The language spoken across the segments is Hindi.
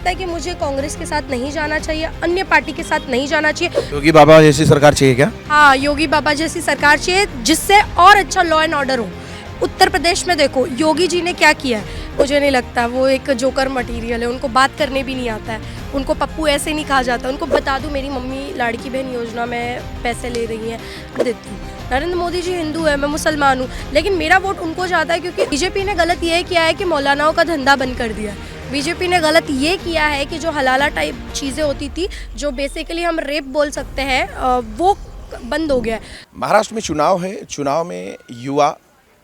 लगता है कि मुझे कांग्रेस के साथ नहीं जाना चाहिए, अन्य पार्टी के साथ नहीं जाना चाहिए। योगी बाबा जैसी सरकार चाहिए क्या? हाँ, योगी बाबा जैसी सरकार चाहिए जिससे और अच्छा लॉ एंड ऑर्डर हो। उत्तर प्रदेश में देखो योगी जी ने क्या किया है, मुझे नहीं लगता वो एक जोकर मटेरियल है, उनको बात करने भी नहीं आता है, उनको पप्पू ऐसे नहीं कहा जाता। उनको बता दूं मेरी मम्मी लाड़की बहन योजना में पैसे ले रही हैं, देती हूँ। नरेंद्र मोदी जी हिंदू है, मैं मुसलमान हूँ, लेकिन मेरा वोट उनको जाता है क्योंकि बीजेपी ने गलत ये किया है कि मौलानाओं का धंधा बंद कर दिया है। बीजेपी ने गलत ये किया है कि जो हलाला टाइप चीज़ें होती थी, जो बेसिकली हम रेप बोल सकते हैं, वो बंद हो गया है। महाराष्ट्र में चुनाव है, चुनाव में युवा,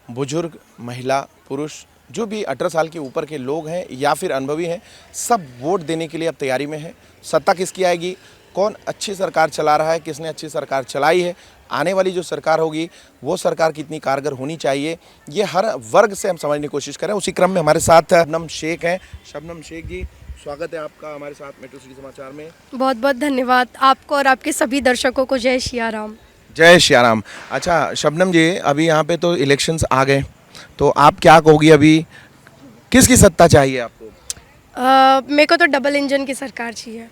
बुजुर्ग, महिला, पुरुष जो भी 18 साल के ऊपर के लोग हैं या फिर अनुभवी हैं, सब वोट देने के लिए अब तैयारी में है। सत्ता किसकी आएगी, कौन अच्छी सरकार चला रहा है, किसने अच्छी सरकार चलाई है, आने वाली जो सरकार होगी वो सरकार कितनी कारगर होनी चाहिए, ये हर वर्ग से हम समझने की कोशिश करें। उसी क्रम में हमारे साथ शबनम शेख हैं। शबनम शेख जी, स्वागत है आपका हमारे साथ मेट्रो सिटी समाचार में। बहुत बहुत धन्यवाद आपको और आपके सभी दर्शकों को। जय सिया राम। जय श्री राम। अच्छा शबनम जी, अभी यहाँ पे तो इलेक्शंस आ गए, तो आप क्या कहोगी अभी किसकी सत्ता चाहिए आपको? मेरे को तो डबल इंजन की सरकार चाहिए।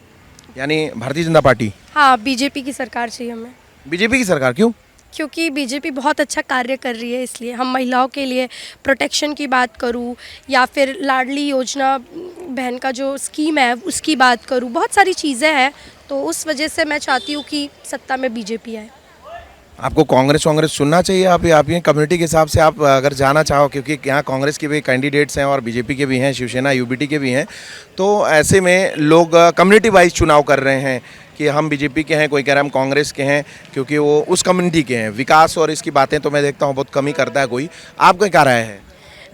यानी भारतीय जनता पार्टी? हाँ, बीजेपी की सरकार चाहिए हमें। बीजेपी की सरकार क्यों? क्योंकि बीजेपी बहुत अच्छा कार्य कर रही है, इसलिए। हम महिलाओं के लिए प्रोटेक्शन की बात करूँ या फिर लाडली योजना बहन का जो स्कीम है उसकी बात करूँ, बहुत सारी चीज़ें हैं, तो उस वजह से मैं चाहती हूँ कि सत्ता में बीजेपी आए। आपको कांग्रेस सुनना चाहिए? आप ये कम्युनिटी के हिसाब से आप अगर जाना चाहो, क्योंकि यहाँ कांग्रेस के भी कैंडिडेट्स हैं और बीजेपी के भी हैं, शिवसेना यूबीटी के भी हैं, तो ऐसे में लोग कम्युनिटी वाइज चुनाव कर रहे हैं कि हम बीजेपी के हैं, कोई कह रहा है हम कांग्रेस के हैं, क्योंकि वो उस कम्युनिटी के हैं। विकास और इसकी बातें तो मैं देखता हूँ बहुत कम ही करता है कोई। आपका क्या राय है?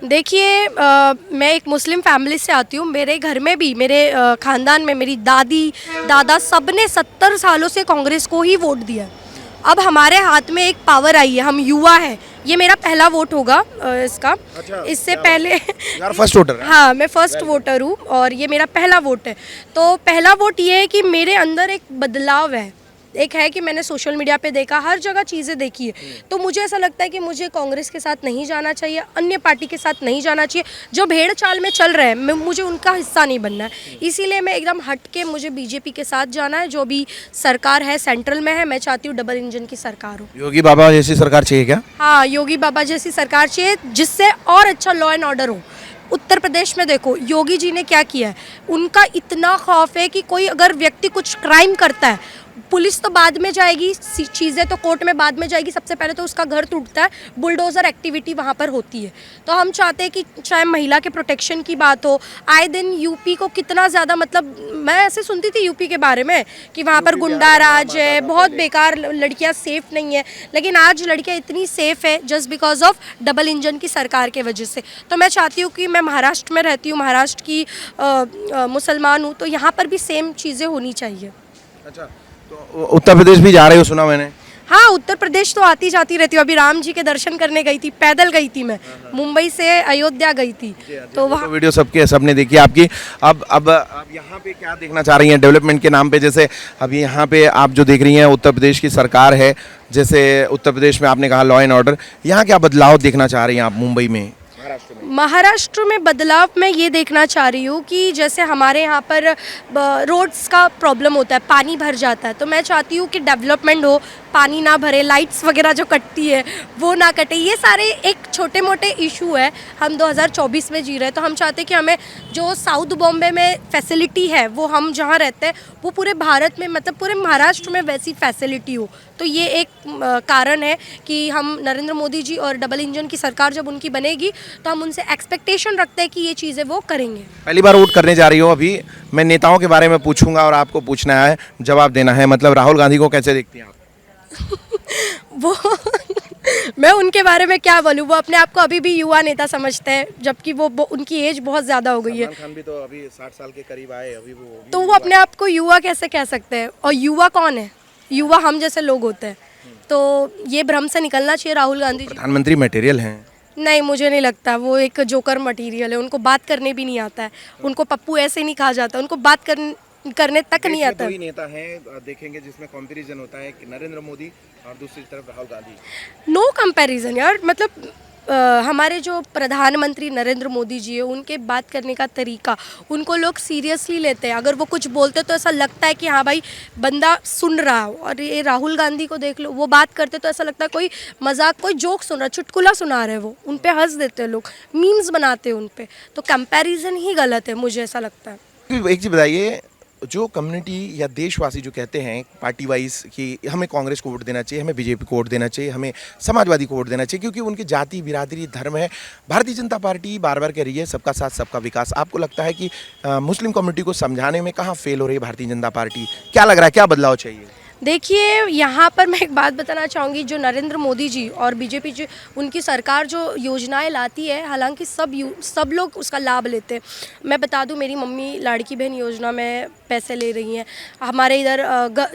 देखिए, मैं एक मुस्लिम फैमिली से आती हूँ। मेरे घर में भी, मेरे ख़ानदान में मेरी दादी दादा सब ने 70 सालों से कांग्रेस को ही वोट दिया। अब हमारे हाथ में एक पावर आई है, हम युवा हैं। ये मेरा पहला वोट होगा इसका। अच्छा, इससे पहले यार फर्स्ट वोटर है? हाँ, मैं फर्स्ट वोटर हूँ और ये मेरा पहला वोट है। तो पहला वोट ये है कि मेरे अंदर एक बदलाव है। एक है कि मैंने सोशल मीडिया पे देखा, हर जगह चीज़ें देखी है, तो मुझे ऐसा लगता है कि मुझे कांग्रेस के साथ नहीं जाना चाहिए, अन्य पार्टी के साथ नहीं जाना चाहिए। जो भेड़ चाल में चल रहे हैं, मुझे उनका हिस्सा नहीं बनना है। इसीलिए मैं एकदम हट के मुझे बीजेपी के साथ जाना है। जो भी सरकार है सेंट्रल में है, मैं चाहती हूँ डबल इंजन की सरकार हो। योगी बाबा जैसी सरकार चाहिए क्या? हाँ, योगी बाबा जैसी सरकार चाहिए जिससे और अच्छा लॉ एंड ऑर्डर हो। उत्तर प्रदेश में देखो योगी जी ने क्या किया है, उनका इतना खौफ है कि कोई अगर व्यक्ति कुछ क्राइम करता है, पुलिस तो बाद में जाएगी, चीज़ें तो कोर्ट में बाद में जाएगी, सबसे पहले तो उसका घर टूटता है, बुलडोज़र एक्टिविटी वहाँ पर होती है। तो हम चाहते हैं कि चाहे महिला के प्रोटेक्शन की बात हो, आए दिन यूपी को कितना ज़्यादा, मतलब मैं ऐसे सुनती थी यूपी के बारे में कि वहाँ पर गुंडा राज है, बहुत बेकार, लड़कियाँ सेफ़ नहीं है, लेकिन आज लड़कियाँ इतनी सेफ़ है just because of double engine की सरकार के वजह से। तो मैं चाहती हूँ कि मैं महाराष्ट्र में रहती हूँ, महाराष्ट्र की मुसलमान हूँ, तो यहाँ पर भी सेम चीज़ें होनी चाहिए। अच्छा, तो उत्तर प्रदेश भी जा रहे हो सुना मैंने? हाँ, उत्तर प्रदेश तो आती जाती रहती हूँ। अभी राम जी के दर्शन करने गई थी, पैदल गई थी मैं, मुंबई से अयोध्या गई थी, तो वहाँ वीडियो सबने देखी आपकी। अब यहाँ पे क्या देखना चाह रही हैं डेवलपमेंट के नाम पे? जैसे अभी यहाँ पे आप जो देख रही हैं उत्तर प्रदेश की सरकार है, जैसे उत्तर प्रदेश में आपने कहा लॉ एंड ऑर्डर, यहाँ क्या बदलाव देखना चाह रही हैं आप मुंबई में? महाराष्ट्र में बदलाव मैं ये देखना चाह रही हूँ कि जैसे हमारे यहाँ पर रोड्स का प्रॉब्लम होता है, पानी भर जाता है, तो मैं चाहती हूँ कि डेवलपमेंट हो, पानी ना भरे, लाइट्स वगैरह जो कटती है वो ना कटे। ये सारे एक छोटे मोटे इशू है। हम 2024 में जी रहे हैं, तो हम चाहते हैं कि हमें जो साउथ बॉम्बे में फैसिलिटी है वो हम जहाँ रहते हैं वो पूरे भारत में, मतलब पूरे महाराष्ट्र में वैसी फैसिलिटी हो। तो ये एक कारण है कि हम नरेंद्र मोदी जी और डबल इंजन की सरकार जब उनकी बनेगी तो हम उनसे एक्सपेक्टेशन रखते हैं कि ये चीज़ें वो करेंगे। पहली बार वोट करने जा रही हो, अभी मैं नेताओं के बारे में पूछूंगा और आपको पूछना है, जवाब देना है। मतलब राहुल गांधी को कैसे देखती हैं आप? वो मैं उनके बारे में क्या बोलूँ, वो अपने आप को अभी भी युवा नेता समझते हैं, जबकि वो उनकी एज बहुत ज़्यादा हो गई है। सलमान खान भी तो अभी 60 साल के करीब आए, अभी वो तो वो अपने आप को युवा कैसे कह सकते हैं? और युवा कौन है? युवा हम जैसे लोग होते हैं। तो ये भ्रम से निकलना चाहिए राहुल गांधी जी। प्रधानमंत्री मटेरियल हैं? नहीं, मुझे नहीं लगता, वो एक जोकर मटेरियल है, उनको बात करने भी नहीं आता है, उनको पप्पू ऐसे नहीं कहा जाता, उनको बात करने तक नहीं आता। कोई नेता हैं देखेंगे जिसमें कंपैरिजन होता है कि नरेंद्र मोदी और दूसरी तरफ राहुल गांधी? नो कंपैरिजन यार, मतलब हमारे जो प्रधानमंत्री नरेंद्र मोदी जी है उनके बात करने का तरीका, उनको लोग सीरियसली लेते हैं। अगर वो कुछ बोलते तो ऐसा लगता है कि हाँ भाई बंदा सुन रहा हो। और ये राहुल गांधी को देख लो, वो बात करते तो ऐसा लगता है कोई मजाक, कोई जोक सुन रहा, चुटकुला सुना रहे, वो उन पे हंस देते हैं लोग, मीम्स बनाते हैं उन पे। तो कंपैरिजन ही गलत है, मुझे ऐसा लगता है। एक चीज़ बताइए, जो कम्युनिटी या देशवासी जो कहते हैं पार्टी वाइज कि हमें कांग्रेस को वोट देना चाहिए, हमें बीजेपी को वोट देना चाहिए, हमें समाजवादी को वोट देना चाहिए क्योंकि उनकी जाति बिरादरी धर्म है। भारतीय जनता पार्टी बार बार कह रही है सबका साथ सबका विकास। आपको लगता है कि मुस्लिम कम्युनिटी को समझाने में कहाँ फेल हो रही है भारतीय जनता पार्टी? क्या लग रहा है, क्या बदलाव चाहिए? देखिए, यहाँ पर मैं एक बात बताना चाहूँगी, जो नरेंद्र मोदी जी और बीजेपी जी, उनकी सरकार जो योजनाएं लाती है, हालांकि सब लोग उसका लाभ लेते हैं। मैं बता दूँ, मेरी मम्मी लाड़की बहन योजना में पैसे ले रही हैं। हमारे इधर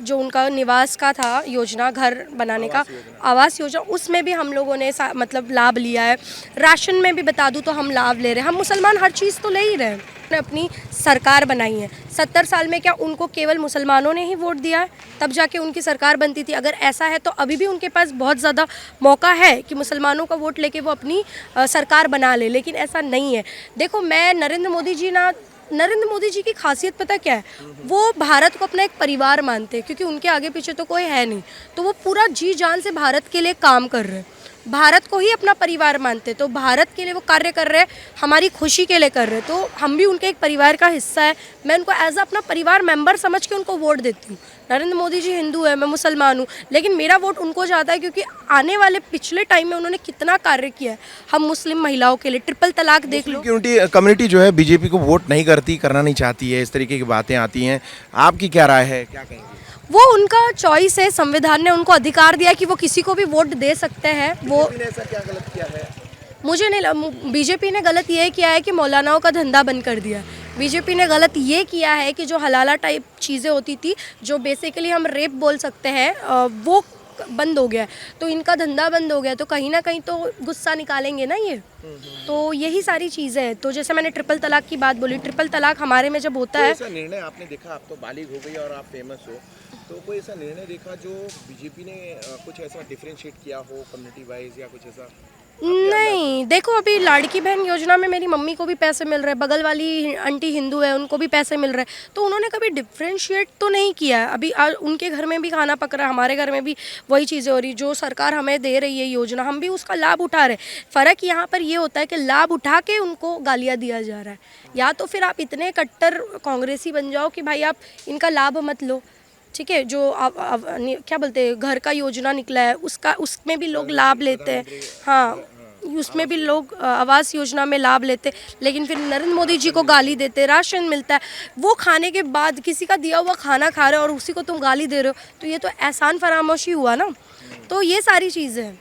जो उनका निवास का था योजना, घर बनाने का आवास योजना, उसमें भी हम लोगों ने मतलब लाभ लिया है। राशन में भी बता दूँ तो हम लाभ ले रहे हैं। हम मुसलमान हर चीज़ तो ले ही रहे हैं। ने अपनी सरकार बनाई है 70 साल में, क्या उनको केवल मुसलमानों ने ही वोट दिया है? तब जाके उनकी सरकार बनती थी। अगर ऐसा है तो अभी भी उनके पास बहुत ज़्यादा मौका है कि मुसलमानों का वोट लेके वो अपनी सरकार बना ले, लेकिन ऐसा नहीं है। देखो, मैं नरेंद्र मोदी जी की खासियत पता क्या है? वो भारत को अपना एक परिवार मानते हैं, क्योंकि उनके आगे पीछे तो कोई है नहीं। तो वो पूरा जी जान से भारत के लिए काम कर रहे हैं, भारत को ही अपना परिवार मानते। तो भारत के लिए वो कार्य कर रहे हैं, हमारी खुशी के लिए कर रहे हैं। तो हम भी उनके एक परिवार का हिस्सा है। मैं उनको एज अपना परिवार मेंबर समझ के उनको वोट देती हूँ। नरेंद्र मोदी जी हिंदू है, मैं मुसलमान हूँ, लेकिन मेरा वोट उनको जाता है क्योंकि आने वाले पिछले टाइम में उन्होंने कितना कार्य किया है हम मुस्लिम महिलाओं के लिए। ट्रिपल तलाक देख लो। कम्युनिटी जो है बीजेपी को वोट नहीं करती, करना नहीं चाहती है, इस तरीके की बातें आती हैं। आपकी क्या राय है, क्या कहेंगे? वो उनका चॉइस है, संविधान ने उनको अधिकार दिया कि वो किसी को भी वोट दे सकते हैं। वो ऐसा क्या गलत किया है? मुझे नहीं, बीजेपी ने गलत ये किया है कि मौलानाओं का धंधा बंद कर दिया। बीजेपी ने गलत ये किया है कि जो हलाला टाइप चीज़ें होती थी, जो बेसिकली हम रेप बोल सकते हैं, वो बंद हो गया। तो इनका धंधा बंद हो गया, तो कहीं ना कहीं तो गुस्सा निकालेंगे ना ये। तो यही सारी चीज़ें हैं। तो जैसे मैंने ट्रिपल तलाक की बात बोली, ट्रिपल तलाक हमारे में जब होता है, ऐसा निर्णय आपने देखा, आप तो बालिग हो गई और आप फेमस हो, तो कोई ऐसा निर्णय देखा जो बीजेपी ने कुछ ऐसा डिफरेंशिएट किया हो कम्युनिटी वाइज या कुछ ऐसा? नहीं, देखो, अभी लाड़की बहन योजना में मेरी मम्मी को भी पैसे मिल रहे हैं, बगल वाली आंटी हिंदू है, उनको भी पैसे मिल रहे हैं। तो उन्होंने कभी डिफ्रेंशिएट तो नहीं किया है। अभी उनके घर में भी खाना पक रहा है, हमारे घर में भी वही चीज़ें हो रही। जो सरकार हमें दे रही है योजना, हम भी उसका लाभ उठा रहे हैं। फ़र्क यहाँ पर ये होता है कि लाभ उठा के उनको गालियाँ दिया जा रहा है। या तो फिर आप इतने कट्टर कांग्रेसी बन जाओ कि भाई आप इनका लाभ मत लो, ठीक है। जो क्या बोलते हैं, घर का योजना निकला है, उसमें भी लोग लाभ लेते हैं। हाँ, उसमें भी लोग आवास योजना में लाभ लेते, लेकिन फिर नरेंद्र मोदी जी को गाली देते। राशन मिलता है, वो खाने के बाद किसी का दिया हुआ खाना खा रहे हो और उसी को तुम गाली दे रहे हो, तो ये तो एहसान फरामोशी हुआ ना। तो ये सारी चीज़ें हैं।